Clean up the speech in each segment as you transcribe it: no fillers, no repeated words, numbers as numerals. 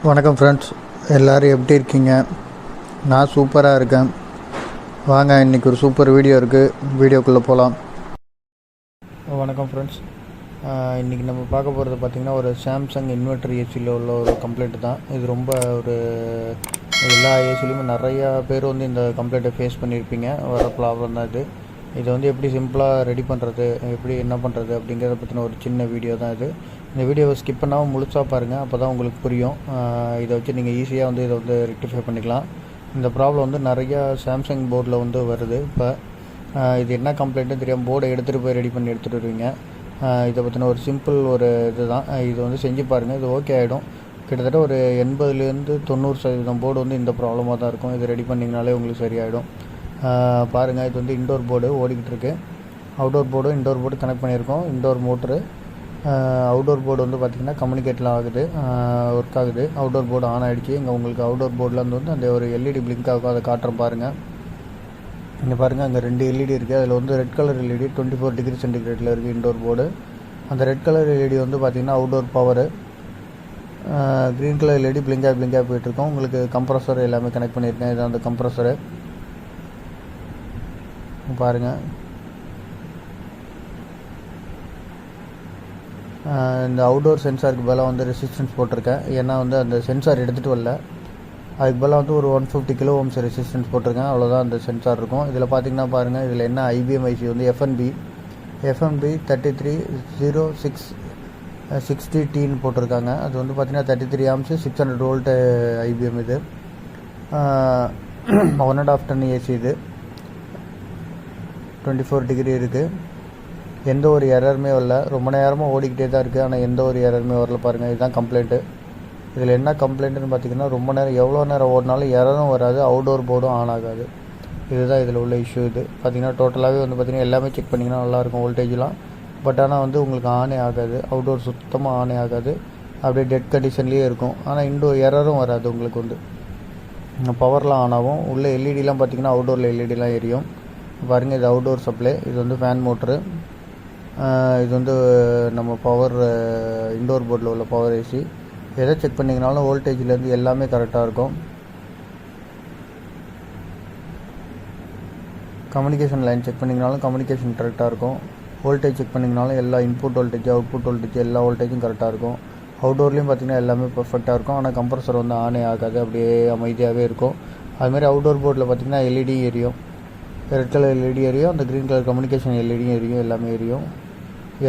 வணக்கம் ஃப்ரெண்ட்ஸ், எல்லோரும் எப்படி இருக்கீங்க? நான் சூப்பராக இருக்கேன். வாங்க, இன்றைக்கி ஒரு சூப்பர் வீடியோ இருக்குது, வீடியோக்குள்ளே போகலாம். வணக்கம் ஃப்ரெண்ட்ஸ், இன்றைக்கி நம்ம பார்க்க போகிறது பார்த்திங்கன்னா ஒரு சாம்சங் இன்வெர்டர் ஏசியில் உள்ள ஒரு கம்ப்ளைண்ட் தான். இது ரொம்ப ஒரு எல்லா ஏசிலையுமே நிறையா பேர் வந்து இந்த கம்ப்ளைண்ட்டை ஃபேஸ் பண்ணியிருப்பீங்க. வர ப்ராப்ளம் தான் இது. இதை வந்து எப்படி சிம்பிளாக ரெடி பண்ணுறது, எப்படி என்ன பண்ணுறது அப்படிங்கிறத பற்றின ஒரு சின்ன வீடியோ தான் இது. இந்த வீடியோவை ஸ்கிப் பண்ணாமல் முழுசாக பாருங்கள், அப்போ தான் உங்களுக்கு புரியும். இதை வச்சு நீங்கள் ஈஸியாக வந்து இதை வந்து ரெக்டிஃபை பண்ணிக்கலாம். இந்த ப்ராப்ளம் வந்து நிறையா சாம்சங் போர்டில் வந்து வருது. இப்போ இது என்ன கம்ப்ளைண்ட்டுன்னு தெரியாமல் போர்டை எடுத்துகிட்டு போய் ரெடி பண்ணி எடுத்துகிட்டு வருவீங்க. இதை பற்றின ஒரு சிம்பிள் ஒரு இது தான். இது வந்து செஞ்சு பாருங்கள், இது ஓகே ஆகிடும். கிட்டத்தட்ட ஒரு 80-90% போர்டு வந்து இந்த ப்ராப்ளமாக தான் இருக்கும். இது ரெடி பண்ணிங்கனாலே உங்களுக்கு சரியாயிடும். பாருங்கள், இது வந்து இன்டோர் போர்டு ஓடிக்கிட்டு இருக்கு. Outdoor board indoor board connect பண்ணியிருக்கோம். Indoor motor. அவுடோர் போர்டு வந்து பார்த்திங்கன்னா கம்யூனிகேட்லாம் ஆகுது, ஒர்க் ஆகுது. அவுடோர் போர்டு ஆன் ஆகிடுச்சு. இங்கே உங்களுக்கு அவுடோர் போர்டில் வந்து அந்த ஒரு எல்இடி பிளிங்க் ஆகும், அதை காட்டுறேன் பாருங்கள். இங்கே பாருங்கள், அங்கே 2 எல்இடி இருக்குது. அதில் வந்து ரெட் கலர் எல்இடி 24 டிகிரி சென்டிகிரேட்டில் இருக்குது இன்டோர் போர்டு. அந்த ரெட் கலர் எல்இடி வந்து பார்த்திங்கன்னா outdoor power. Green colour LED பிளிங்காக போயிட்டுருக்கோம். உங்களுக்கு கம்ப்ரஸர் எல்லாமே கனெக்ட் பண்ணியிருக்கேன். இது அந்த கம்ப்ரஸரு பாருங்கள். இந்த அவுடோர் சென்சாருக்கு பதிலாக வந்து ரெசிஸ்டன்ஸ் போட்டிருக்கேன். ஏன்னா வந்து அந்த சென்சார் எடுத்துகிட்டு வரல, அதுக்கு பதிலாக வந்து ஒரு 150 கிலோ ஓம்ஸ் ரெசிஸ்டன்ஸ் போட்டிருக்கேன். அவ்வளோதான் அந்த சென்சார் இருக்கும். இதில் பார்த்திங்கன்னா பாருங்கள், இதில் என்ன ஐபிஎம் ஐசி வந்து எஃப்என்பி 330660Tன்னு போட்டிருக்காங்க. அது வந்து பார்த்திங்கன்னா 33 ஆம்ஸ் 600 வோல்ட் ஐபிஎம். இது 1.5 டன் ஏசி. இது 24 டிகிரி இருக்குது. எந்த ஒரு எரருமே வரல. ரொம்ப நேரமாக ஓடிக்கிட்டே தான் இருக்குது, ஆனால் எந்த ஒரு எரருமே வரல. பாருங்கள், இதுதான் கம்ப்ளைண்ட்டு. இதில் என்ன கம்ப்ளைண்ட்டுன்னு பார்த்திங்கன்னா, ரொம்ப நேரம் எவ்வளோ நேரம் ஓடினாலும் எரரும் வராது, அவுடோர் போர்டும் ஆன் ஆகாது. இதுதான் இதில் உள்ள இஷ்யூ. இது பார்த்திங்கன்னா டோட்டலாகவே வந்து பார்த்திங்கன்னா எல்லாமே செக் பண்ணிங்கன்னா நல்லாயிருக்கும் வோல்டேஜ்லாம். பட் ஆனால் வந்து உங்களுக்கு ஆனே ஆகாது, அவுடோர் சுத்தமாக ஆனே ஆகாது, அப்படியே டெட் கண்டிஷன்லேயே இருக்கும். ஆனால் இன்டோர் எரரும் வராது. உங்களுக்கு வந்து பவர்லாம் ஆன் ஆகும். உள்ள எல்இடிலாம் பார்த்திங்கன்னா அவுடோரில் எல்இடிலாம் எரியும். பாருங்கள், இது அவுடோர் சப்ளை. இது வந்து ஃபேன் மோட்ரு. இது வந்து நம்ம பவர் இன்டோர் போர்டில் உள்ள பவர் ஏசி. எதை செக் பண்ணிங்கனாலும் வோல்டேஜ்லேருந்து எல்லாமே கரெக்டாக இருக்கும். கம்யூனிகேஷன் லைன் செக் பண்ணிங்கனாலும் கம்யூனிகேஷன் கரெக்டாக இருக்கும். வோல்டேஜ் செக் பண்ணிங்கனாலும் எல்லா இன்புட் வோல்டேஜ் அவுட்புட் வோல்டேஜ் எல்லா வோல்டேஜும் கரெக்டாக இருக்கும். அவுடோர்லேயும் பார்த்திங்கன்னா எல்லாமே பர்ஃபெக்டாக இருக்கும். ஆனால் கம்ப்ரஸர் வந்து ஆனே ஆகாது, அப்படியே அமைதியாகவே இருக்கும். அதுமாதிரி அவுடோர் போர்டில் பார்த்திங்கன்னா எல்இடி எரியும். ரெட் கலர் எல்இடி எரியும், அந்த க்ரீன் கலர் கம்யூனிகேஷன் எல்இடியும் எரியும், எல்லாமே எரியும்.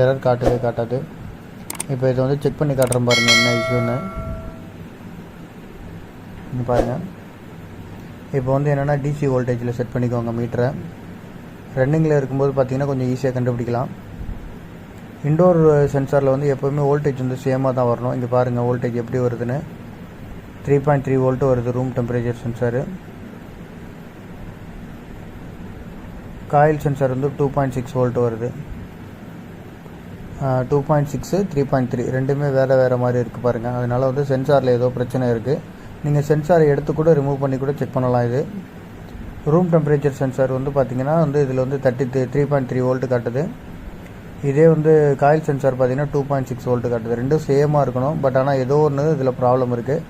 எரர் காட்டாது. இப்போ இதை வந்து செக் பண்ணி காட்டுறேன் பாருங்கள், என்ன இஷ்யூன்னு பாருங்கள். இப்போ வந்து என்னென்னா டிசி வோல்டேஜில் செட் பண்ணிக்கோங்க மீட்டரை. ரன்னிங்கில் இருக்கும்போது பார்த்திங்கன்னா கொஞ்சம் ஈஸியாக கண்டுபிடிக்கலாம். இன்டோர் சென்சாரில் வந்து எப்போவுமே வோல்டேஜ் வந்து சேமாக தான் வரணும். இங்கே பாருங்கள் வோல்டேஜ் எப்படி வருதுன்னு. 3.3 வோல்ட்டு வருது room temperature sensor. Coil sensor வந்து 2.6 வோல்ட் வருது. 2.6 3.3 ரெண்டுமே வேறு மாதிரி இருக்குது பாருங்கள். அதனால் வந்து சென்சாரில் ஏதோ பிரச்சனை இருக்குது. நீங்கள் சென்சாரை எடுத்து கூட ரிமூவ் பண்ணி கூட செக் பண்ணலாம். இது ரூம் டெம்பரேச்சர் சென்சார் வந்து பார்த்திங்கன்னா வந்து இதில் வந்து 3.3 வோல்ட்டு காட்டுது. இதே வந்து காயில் சென்சார் பார்த்திங்கன்னா 2.6 வோல்ட்டு காட்டுது. ரெண்டும் சேமாக இருக்கணும். பட் ஆனால் ஏதோ ஒன்று இதில் ப்ராப்ளம் இருக்குது.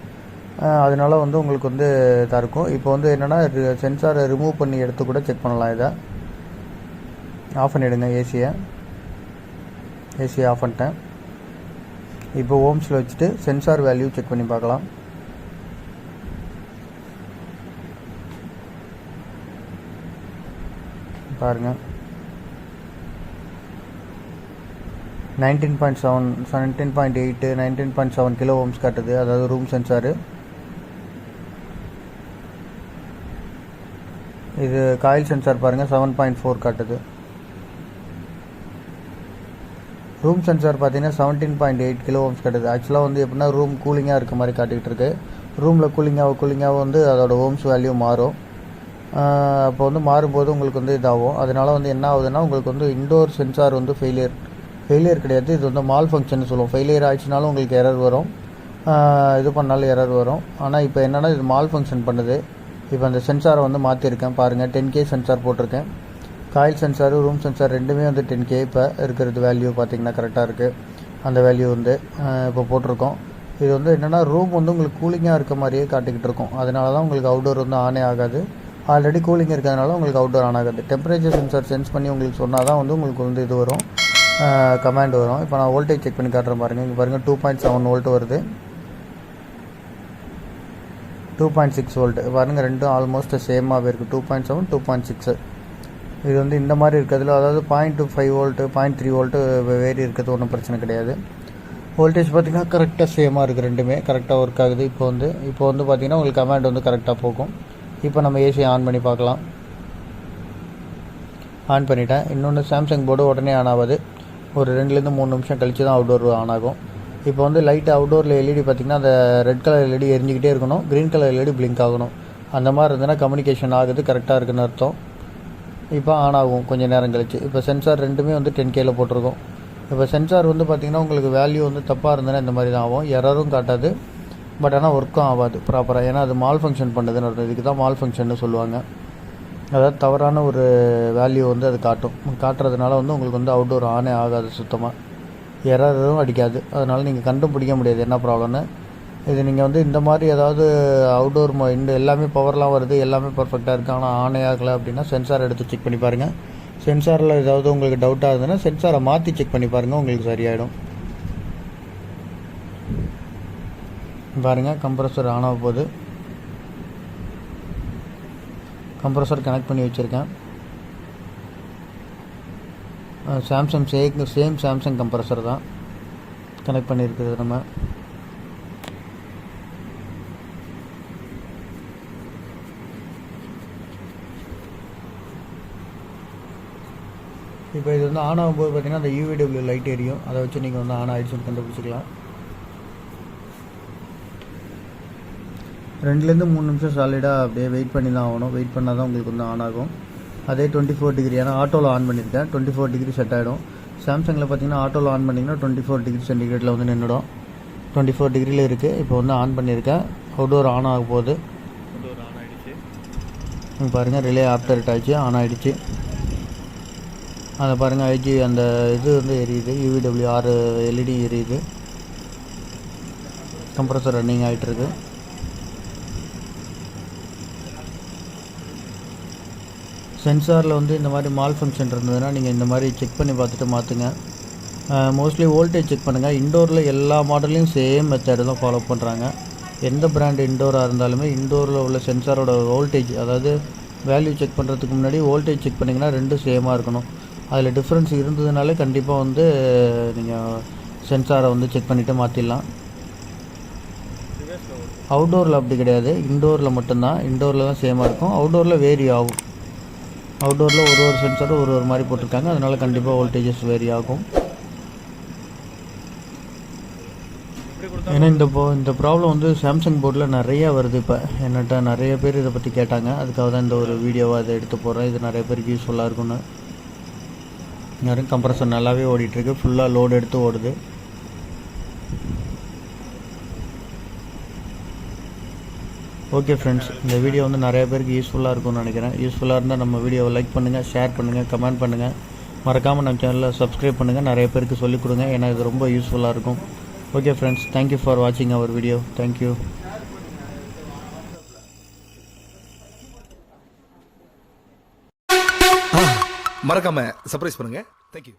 அதனால் வந்து உங்களுக்கு வந்து இதாக இருக்கும். இப்போ வந்து என்னென்னா சென்சாரை ரிமூவ் பண்ணி எடுத்து கூட செக் பண்ணலாம். இதை ஆஃப் பண்ணிவிடுங்க. ஏசியை ஆஃப் பண்ணிட்டேன். இப்போ ஓம்ஸில் வச்சுட்டு சென்சார் வேல்யூ செக் பண்ணி பார்க்கலாம். பாருங்கள், 19.7 17.8 19.7 கிலோ ஓம்ஸ் காட்டுது. அதாவது ரூம் சென்சாரு. இது காயில் சென்சார் பாருங்கள் 7.4 காட்டுது. ரூம் சென்சார் பார்த்தீங்கன்னா 17.8 கிலோ ஓம்ஸ் காட்டுது. ஆக்சுவலாக வந்து எப்படின்னா ரூம் கூலிங்காக இருக்க மாதிரி காட்டிகிட்டு இருக்கு. ரூமில் கூலிங்காக வந்து அதோட ஓம்ஸ் வேல்யூ மாறும். அப்போ வந்து மாறும்போது உங்களுக்கு வந்து இதாகும். அதனால் வந்து என்ன ஆகுதுன்னா உங்களுக்கு வந்து இன்டோர் சென்சார் வந்து ஃபெயிலியர் கிடையாது, இது வந்து மால் ஃபங்க்ஷன் சொல்லுவோம். ஃபெயிலியர் ஆயிடுச்சுனாலும் உங்களுக்கு எரர் வரும், இது பண்ணாலும் எரர் வரும். ஆனால் இப்போ என்னென்னா இது மால் ஃபங்க்ஷன் பண்ணுது. இப்போ அந்த சென்சாரை வந்து மாற்றிருக்கேன் பாருங்கள். 10K சென்சார் போட்டிருக்கேன். காயில் சென்சாரு ரூம் சென்சார் ரெண்டுமே வந்து 10K இப்போ இருக்கிறது வேல்யூ பார்த்திங்கன்னா கரெக்டாக இருக்குது. அந்த வேல்யூ வந்து இப்போ போட்டிருக்கோம். இது வந்து என்னென்னா ரூம் வந்து உங்களுக்கு கூலிங்காக இருக்க மாதிரியே காட்டிக்கிட்டு இருக்கும். அதனால தான் உங்களுக்கு அவுட்டோர் வந்து ஆனே ஆகாது. ஆல்ரெடி கூலிங் இருக்கிறதுனால உங்களுக்கு அவுட்டோர் ஆன் ஆகாது. டெம்பரேச்சர் சென்சார் சென்ஸ் பண்ணி உங்களுக்கு சொன்னால் தான் வந்து உங்களுக்கு வந்து இது வரும், கமாண்ட் வரும். இப்போ நான் வோல்டேஜ் செக் பண்ணி காட்டுறேன் பாருங்கள். இங்கே பாருங்கள் 2.7 வோல்ட் வருது, 2.6 வோல்ட் பாருங்கள். ரெண்டும் ஆல்மோஸ்ட் சேமாகவே இருக்குது, 2.7 2.6. இது வந்து இந்த மாதிரி இருக்கிறதுல அதாவது 0.25 வோல்ட்டு 0.3 வோல்ட்டு வேரி இருக்கிறது ஒன்றும் பிரச்சனை கிடையாது. வோல்டேஜ் பார்த்திங்கன்னா கரெக்டாக சேமாக இருக்குது, ரெண்டுமே கரெக்டாக ஒர்க் ஆகுது. இப்போ வந்து பார்த்திங்கன்னா உங்களுக்கு கமாண்ட் வந்து கரெக்டாக போகும். இப்போ நம்ம ஏசி ஆன் பண்ணி பார்க்கலாம். ஆன் பண்ணிட்டேன். இன்னொன்று சாம்சங் போர்டு உடனே ஆன் ஆகாது, ஒரு 2-3 நிமிஷம் கழித்து தான் அவுட்டோர் ஆன் ஆகும். இப்போ வந்து லைட்டு அவுட்டோரில் எல்இடி பார்த்திங்கன்னா அந்த ரெட் கலர் எல்இடி எரிஞ்சிக்கிட்டே இருக்கணும், க்ரீன் கலர் எல்இடி பிளிங்க் ஆகணும். அந்த மாதிரி இருந்ததுன்னா கம்யூனிகேஷன் ஆகுது, கரெக்டாக இருக்குதுன்னு அர்த்தம். இப்போ ஆன் ஆகும் கொஞ்சம் நேரம் கழிச்சு. இப்போ சென்சார் ரெண்டுமே வந்து 10Kல போட்டிருக்கோம். இப்போ சென்சார் வந்து பார்த்திங்கன்னா உங்களுக்கு வேல்யூ வந்து தப்பாக இருந்ததுன்னா இந்த மாதிரி தான் ஆகும், எரரும் காட்டாது, பட் ஆனால் ஒர்க்கும் ஆகாது ப்ராப்பராக. ஏன்னா அது மால் ஃபங்க்ஷன் பண்ணுதுன்னு அர்த்தம். இதுக்கு தான் மால் ஃபங்க்ஷன்னு சொல்லுவாங்க. அதாவது தவறான ஒரு வேல்யூ வந்து அது காட்டுறதுனால வந்து உங்களுக்கு வந்து அவுட்டோர் ஆனே ஆகாது, சுத்தமாக எரரும் அடிக்காது. அதனால் நீங்கள் கண்டுபிடிக்க முடியாது என்ன ப்ராப்ளம்னு. இது நீங்கள் வந்து இந்த மாதிரி ஏதாவது அவுட்டோர் இந்த எல்லாமே பவர்லாம் வருது, எல்லாமே பர்ஃபெக்டாக இருக்குது, ஆனால் ஆனே ஆகலை அப்படின்னா சென்சார் எடுத்து செக் பண்ணி பாருங்கள். சென்சாரில் ஏதாவது உங்களுக்கு டவுட்டாக இருந்ததுன்னா சென்சாரை மாற்றி செக் பண்ணி பாருங்கள், உங்களுக்கு சரியாயிடும். பாருங்கள் கம்ப்ரஸர் ஆன் ஆக போகுது. கம்ப்ரஸர் கனெக்ட் பண்ணி வச்சுருக்கேன். சாம்சங் சேம் சாம்சங் கம்ப்ரஸர் தான் கனெக்ட் பண்ணியிருக்குது நம்ம. இப்போ இது வந்து ஆன் ஆகும்போது பார்த்திங்கன்னா அந்த UVW லைட் எரியும், அதை வச்சு நீங்கள் வந்து ஆன் ஆகிடுச்சுன்னு கண்டுபிடிச்சிக்கலாம். 2-3 நிமிஷம் சாலிடாக அப்படியே வெயிட் பண்ணி தான் ஆகணும். வெயிட் பண்ணால் தான் உங்களுக்கு வந்து ஆன் ஆகும். அதே 24 டிகிரி, ஏன்னா ஆட்டோவில் ஆன் பண்ணியிருக்கேன், 24 டிகிரி செட் ஆகிடும். சாம்சங்கில் பார்த்தீங்கன்னா ஆட்டோவில் ஆன் பண்ணிங்கன்னா 24 டிகிரி சென்டிகிரேட்டில் வந்து நின்றுடும். 24 டிகிரியில் இருக்குது. இப்போ வந்து ஆன் பண்ணியிருக்கேன், அவுட்டோர் ஆன் ஆக போகுது. அவுட்டோர் ஆன் ஆகிடுச்சு பாருங்கள். ரிலே ஆப்டர் ஆச்சு, ஆன் ஆகிடுச்சு. அதை பாருங்கள் ஐஜி அந்த இது வந்து எரியுது, UVW 6 LED எரியுது. கம்ப்ரஸர் ரன்னிங் ஆகிட்டுருக்கு. சென்சாரில் வந்து இந்த மாதிரி மால் ஃபங்க்ஷன் இருந்ததுன்னா நீங்கள் இந்த மாதிரி செக் பண்ணி பார்த்துட்டு மாற்றுங்க. மோஸ்ட்லி வோல்டேஜ் செக் பண்ணுங்கள். இண்டோரில் எல்லா மாடல்லையும் சேம் மெத்தடு தான் ஃபாலோ பண்ணுறாங்க. எந்த பிராண்டு இண்டோராக இருந்தாலுமே இண்டோரில் உள்ள சென்சாரோட வோல்டேஜ், அதாவது வேல்யூ செக் பண்ணுறதுக்கு முன்னாடி வோல்டேஜ் செக் பண்ணிங்கன்னா ரெண்டும் சேமாக இருக்கணும். அதில் டிஃப்ரென்ஸ் இருந்ததுனாலே கண்டிப்பாக வந்து நீங்கள் சென்சாரை வந்து செக் பண்ணிவிட்டு மாற்றிடலாம். அவுட்டோரில் அப்படி கிடையாது, இண்டோரில் மட்டும்தான். இண்டோரில் தான் சேமாக இருக்கும், அவுட்டோரில் வேரி ஆகும். அவுட்டோரில் ஒரு சென்சாரும் ஒரு மாதிரி போட்டிருக்காங்க, அதனால் கண்டிப்பாக வோல்டேஜஸ் வேரி ஆகும். ஏன்னா இந்த ப்ராப்ளம் வந்து சாம்சங் போர்டில் நிறையா வருது. இப்போ என்னட்ட நிறைய பேர் இதை பற்றி கேட்டாங்க, அதுக்காக தான் இந்த ஒரு வீடியோவை அதை எடுத்து போடுறேன். இது நிறைய பேருக்கு யூஸ்ஃபுல்லாக இருக்குன்னு. யாரும் கம்ப்ரஸர் நல்லாவே ஓடிட்டுருக்கு, ஃபுல்லாக லோடு எடுத்து ஓடுது. ஓகே ஃப்ரெண்ட்ஸ், இந்த வீடியோ வந்து நிறைய பேருக்கு யூஸ்ஃபுல்லாக இருக்கும்னு நினைக்கிறேன். யூஸ்ஃபுல்லாக இருந்தால் நம்ம வீடியோவை லைக் பண்ணுங்கள், ஷேர் பண்ணுங்கள், கமெண்ட் பண்ணுங்கள். மறக்காமல் நம்ம சேனலில் சப்ஸ்கிரைப் பண்ணுங்கள், நிறைய பேருக்கு சொல்லிக் கொடுங்க, ஏன்னா இது ரொம்ப யூஸ்ஃபுல்லாக இருக்கும். ஓகே ஃப்ரெண்ட்ஸ், தேங்க்யூ ஃபார் வாட்சிங் அவர் வீடியோ. தேங்க்யூ. மறக்காம சர்ப்ரைஸ் பண்ணுங்க. தேங்க்யூ.